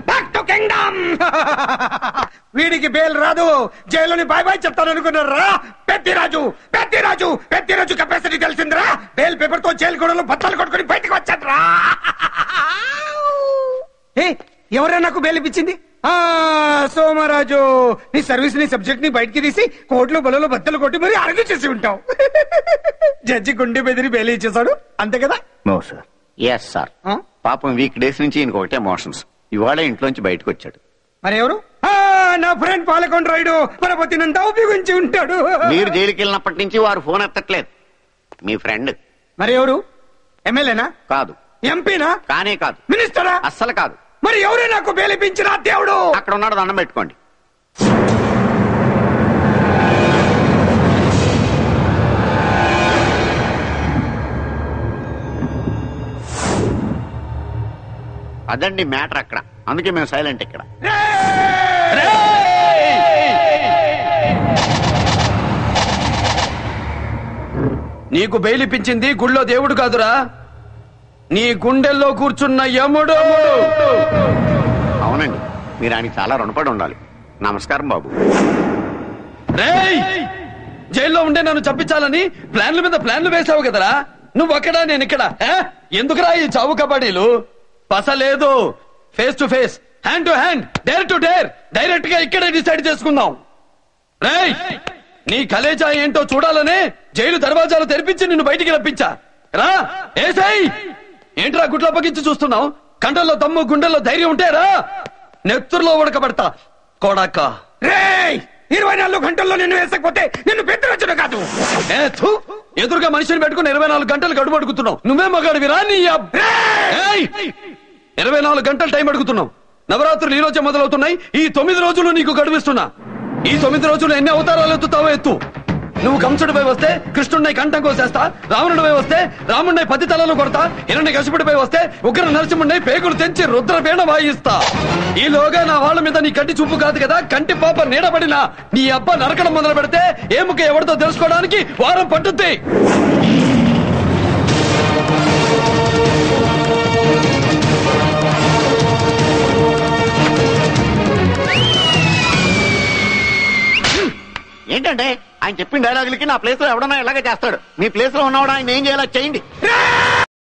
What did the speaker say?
Back to Kingdom. వీడికి bail రాదు, జైలుని bye bye చెప్తాను అనుకున్నారా? పెద్దిరాజు పెద్దిరాజు పెద్దిరాజు కెపాసిటీ తెలిసిందిరా. బెయిల్ పేపర్ తో జైలు గొడవలు బట్టలు కొట్టుకుని బయటకు వచ్చాడ్రా. ఎవరైనా నాకు బెయిల్ ఇప్పించింది? సోమరాజు, నీ సర్వీస్ నీ సబ్జెక్ట్ ని బయటికి తీసి కోర్టులో బలలో బద్దలు కొట్టి మరి అరెస్ట్ చేసి ఉంటావు. జడ్జి గుండె బెదిరి బెయిల్ ఇచ్చేసాడు, అంతే కదా? No sir. Yes sir. పాపం వీక్ డేస్ నుంచి ఈయనకు ఒకటే మోషన్స్. ఇవాళ ఇంట్లోంచి బయటకు వచ్చాడు. మరి ఎవరు? నా ఫ్రెండ్ పాలకొండ రాయుడు పరపతినంతా ఉపయోగించి ఉంటాడు. మీరు జైలుకి వెళ్ళినప్పటి నుంచి వారు ఫోన్ ఎత్తట్లేదు. మీ ఫ్రెండ్. మరి ఎవరు? ఎమ్మెల్యేనా? కాదు. ఎంపీనా? కానే కాదు. మినిస్టరా? అస్సలు కాదు. మరి ఎవరే నాకు బెయిలిపించిన దేవుడు? అక్కడ ఉన్నాడు, దండం పెట్టుకోండి. అదండి మ్యాటర్ అక్కడ. అందుకే మేము సైలెంట్ ఇక్కడ. నీకు బెయిలిపించింది గుళ్ళో దేవుడు కాదురా, నీ గుండెల్లో కూర్చున్న యముడు. అవునండి, మీరు ఆయనకి చాలా రుణపడి ఉండాలి. నమస్కారం బాబు. రేయ్, జైల్లో ఉండే నన్ను చంపించాలని ప్లాన్ల మీద ప్లాన్లు వేసావు కదరా. నువ్వు అక్కడ, నేను ఇక్కడ. ఎందుకురా ఈ చావు కబడ్డీలు? పసలేదు. Face to face, hand to hand, dare to dare, direct గా ఇక్కడే డిసైడ్ చేసుకుందాం. రేయ్, నీ కలేజా ఏంటో చూడాలనే జైలు దర్వాజాలు తెరిపించి నిన్ను బయటికి రప్పించా. రా ఏసై. ఏంట్రా గుడ్ల పగించి చూస్తున్నావు? కండల్లో దమ్ము, గుండెల్లో ధైర్యం ఉంటే రా. నెత్తురులో ఉడకబడతా కొడాక. రేయ్, 24 గంటల్లో నిన్ను వేసకపోతే నిన్ను పెద్దరొచ్చుడు కాదు. ఎదురుగా మనిషిని పెట్టుకుని 24 గంటలు గడుపు అడుగుతున్నావు. నువ్వే మగాడివిరా? నీ 24 గంటలు టైం అడుగుతున్నావు. నవరాత్రులు ఈ రోజే మొదలవుతున్నాయి. ఈ 9 రోజులు నీకు గడువిస్తున్నా. ఈ 9 రోజులు ఎన్ని అవతారాలు ఎత్తుతావో ఎత్తు. నువ్వు కంసుడిపై వస్తే కృష్ణుడిని కంఠం కోసేస్తా, రావణుడిపై వస్తే రాముడిని 10 తలలు కొడతా, హిరణ్యకశిపుడిపై వస్తే ఉగ్ర నరసింహుడిని పేగులు తెంచి రుద్రపీణ వాయిస్తా. ఈలోగా నా వాళ్ళ మీద నీ కంటి చూపు కాదు కదా, కంటి పాప నీడబడినా నీ అబ్బ నరకడం మొదలు పెడితే ఏముక ఎవరితో తెలుసుకోవడానికి వారం పట్టుద్ది. ఏంటంటే ఆయన చెప్పిన డైలాగులకి నా ప్లేస్ లో ఎవడన్నా ఇలాగే చేస్తాడు. మీ ప్లేస్ లో ఉన్నవాడు ఆయన ఏం చేయాలో చేయండి.